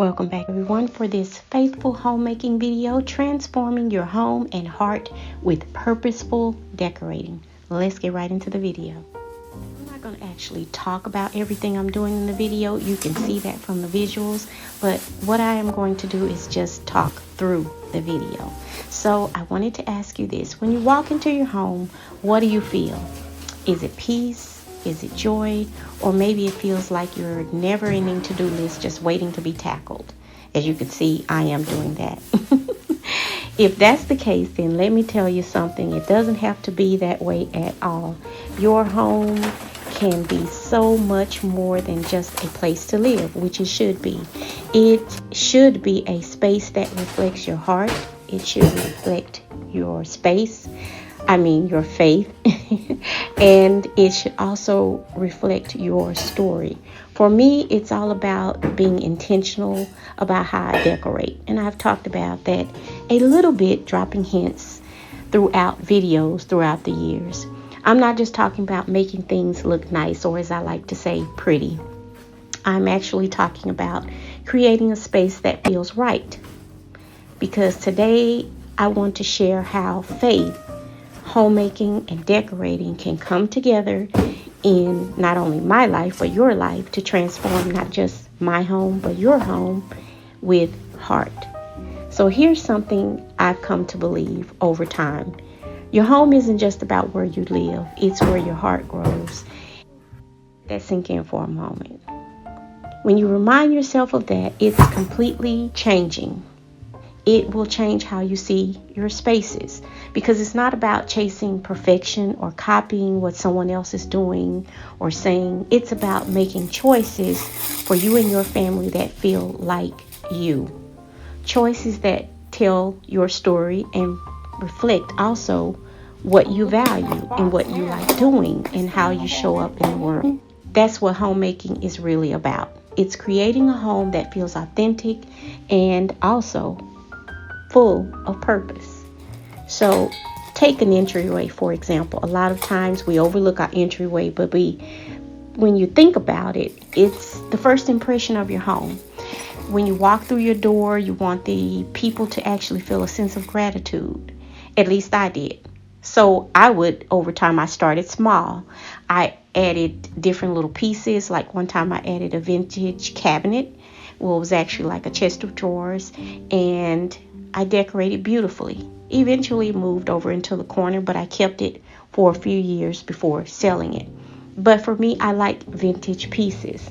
Welcome back everyone for this faithful homemaking video, transforming your home and heart with purposeful decorating. Let's get right into the video. I'm not going to actually talk about everything I'm doing in the video. You can see that from the visuals, but what I am going to do is just talk through the video. So I wanted to ask you this. When you walk into your home, what do you feel? Is it peace? Is it joy? Or maybe it feels like your never-ending to-do list just waiting to be tackled. As you can see, I am doing that. If that's the case, then let me tell you something. It doesn't have to be that way at all. Your home can be so much more than just a place to live, which it should be. It should be a space that reflects your heart. It should reflect your your faith. And it should also reflect your story. For me, it's all about being intentional about how I decorate. And I've talked about that a little bit, dropping hints throughout videos throughout the years. I'm not just talking about making things look nice, or as I like to say, pretty. I'm actually talking about creating a space that feels right. Because today I want to share how faith, homemaking, and decorating can come together in not only my life but your life to transform not just my home but your home with heart. So here's something I've come to believe over time. Your home isn't just about where you live, it's where your heart grows. That sink in for a moment. When you remind yourself of that, it's completely changing. It will change how you see your spaces, because it's not about chasing perfection or copying what someone else is doing or saying. It's about making choices for you and your family that feel like you. Choices that tell your story and reflect also what you value and what you like doing and how you show up in the world. That's what homemaking is really about. It's creating a home that feels authentic and also full of purpose. So take an entryway, for example. A lot of times we overlook our entryway, but when you think about it, it's the first impression of your home. When you walk through your door, you want the people to actually feel a sense of gratitude. At least I did. So over time, I started small. I added different little pieces. Like one time I added a vintage cabinet. Well, it was actually like a chest of drawers, and I decorated beautifully. Eventually moved over into the corner, but I kept it for a few years before selling it. But for me, I like vintage pieces.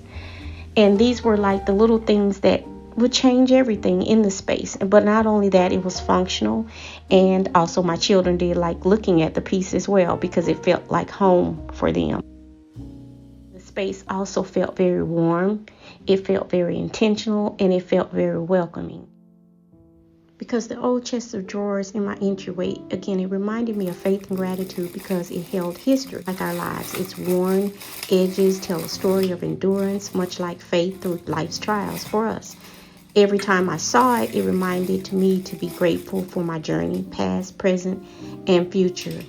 And these were like the little things that would change everything in the space. But not only that, it was functional. And also my children did like looking at the piece as well, because it felt like home for them. The space also felt very warm. It felt very intentional, and it felt very welcoming. Because the old chest of drawers in my entryway, again, it reminded me of faith and gratitude because it held history like our lives. Its worn edges tell a story of endurance, much like faith through life's trials for us. Every time I saw it, it reminded me to be grateful for my journey, past, present, and future,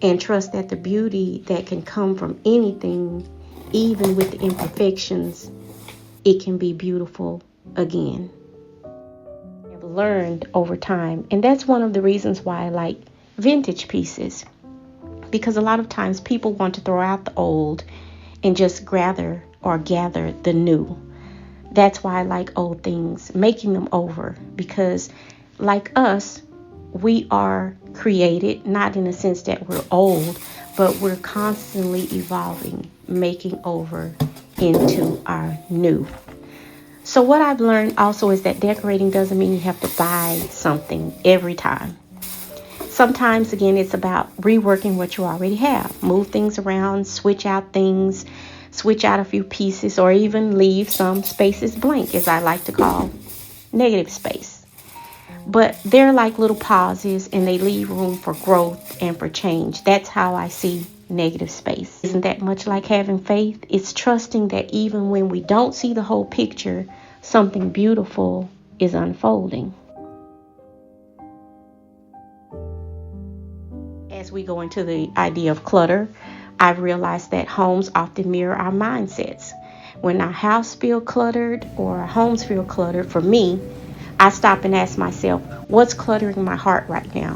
and trust that the beauty that can come from anything, even with the imperfections, it can be beautiful again. Learned over time, and that's one of the reasons why I like vintage pieces, because a lot of times people want to throw out the old and just gather the new. That's why I like old things, making them over, because like us, we are created not in the sense that we're old, but we're constantly evolving, making over into our new. So what I've learned also is that decorating doesn't mean you have to buy something every time. Sometimes, again, it's about reworking what you already have. Move things around, switch out things, switch out a few pieces, or even leave some spaces blank, as I like to call negative space. But they're like little pauses, and they leave room for growth and for change. That's how I see negative space. Isn't that much like having faith? It's trusting that even when we don't see the whole picture, something beautiful is unfolding. As we go into the idea of clutter, I've realized that homes often mirror our mindsets. When our house feels cluttered or our homes feel cluttered, for me, I stop and ask myself, what's cluttering my heart right now?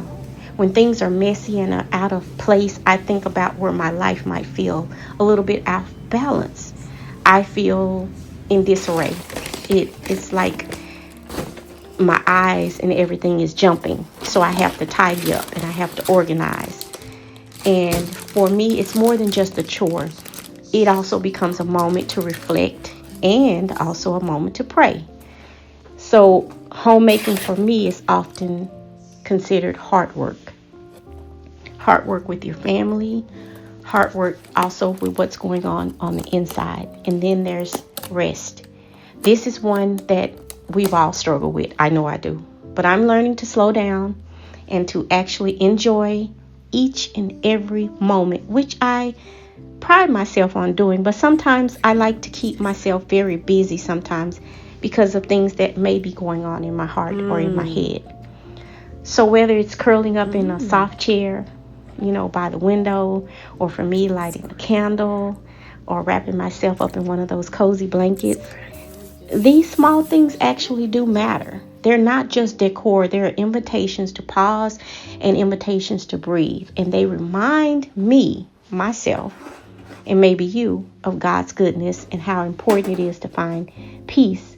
When things are messy and are out of place, I think about where my life might feel a little bit out of balance. I feel in disarray. It's like my eyes and everything is jumping. So I have to tidy up and I have to organize. And for me, it's more than just a chore. It also becomes a moment to reflect and also a moment to pray. So homemaking for me is often considered hard work. Hard work with your family, hard work also with what's going on the inside. And then there's rest. This is one that we've all struggled with. I know I do. But I'm learning to slow down and to actually enjoy each and every moment, which I pride myself on doing. But sometimes I like to keep myself very busy sometimes because of things that may be going on in my heart or in my head. So whether it's curling up in a soft chair, by the window, or for me, lighting a candle or wrapping myself up in one of those cozy blankets, these small things actually do matter. They're not just decor. They're invitations to pause and invitations to breathe. And they remind me, myself, and maybe you, of God's goodness and how important it is to find peace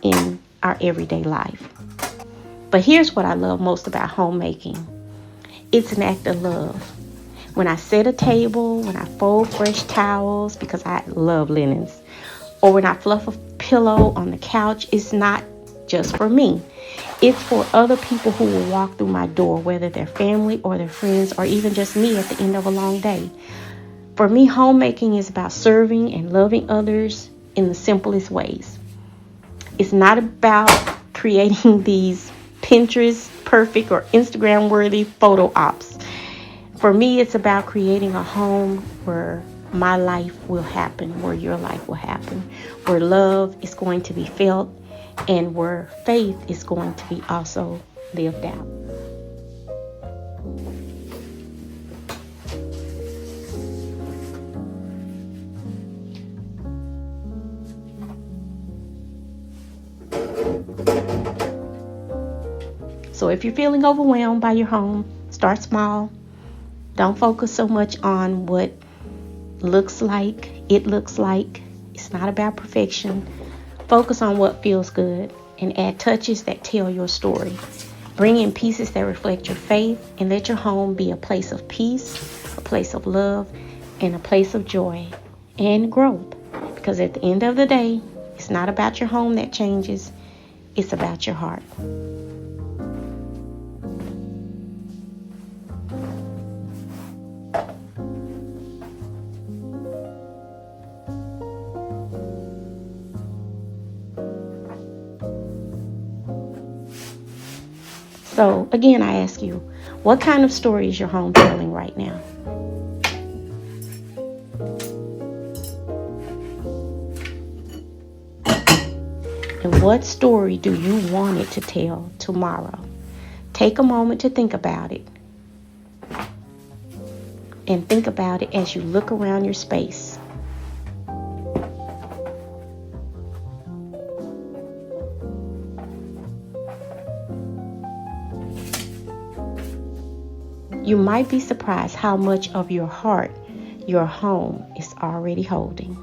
in our everyday life. But here's what I love most about homemaking. It's an act of love. When I set a table, when I fold fresh towels, because I love linens, or when I fluff a pillow on the couch, it's not just for me. It's for other people who will walk through my door, whether they're family or their friends, or even just me at the end of a long day. For me, homemaking is about serving and loving others in the simplest ways. It's not about creating these Pinterest perfect or Instagram worthy photo ops. For me, it's about creating a home where my life will happen, where your life will happen, where love is going to be felt, and where faith is going to be also lived out. So if you're feeling overwhelmed by your home, start small. Don't focus so much on what it looks like. It's not about perfection. Focus on what feels good and add touches that tell your story. Bring in pieces that reflect your faith and let your home be a place of peace, a place of love, and a place of joy and growth. Because at the end of the day, it's not about your home that changes. It's about your heart. So again, I ask you, what kind of story is your home telling right now? And what story do you want it to tell tomorrow? Take a moment to think about it. And think about it as you look around your space. You might be surprised how much of your heart your home is already holding.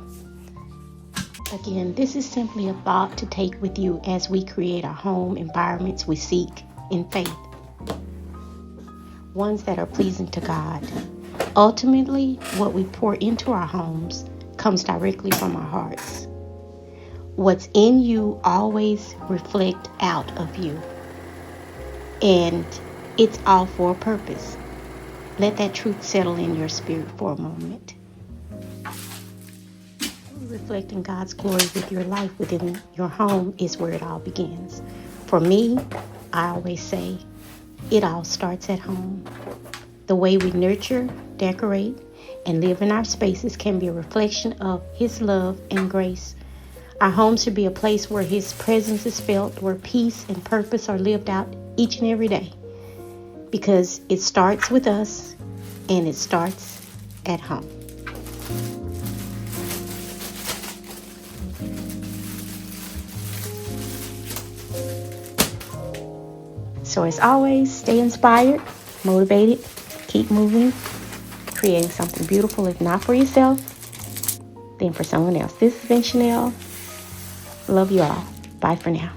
Again, this is simply a thought to take with you as we create our home environments we seek in faith. Ones that are pleasing to God. Ultimately, what we pour into our homes comes directly from our hearts. What's in you always reflects out of you. And it's all for a purpose. Let that truth settle in your spirit for a moment. Reflecting God's glory with your life within your home is where it all begins. For me, I always say, it all starts at home. The way we nurture, decorate, and live in our spaces can be a reflection of His love and grace. Our home should be a place where His presence is felt, where peace and purpose are lived out each and every day. Because it starts with us, and it starts at home. So as always, stay inspired, motivated, keep moving, creating something beautiful, if not for yourself, then for someone else. This has been Chanel. Love you all. Bye for now.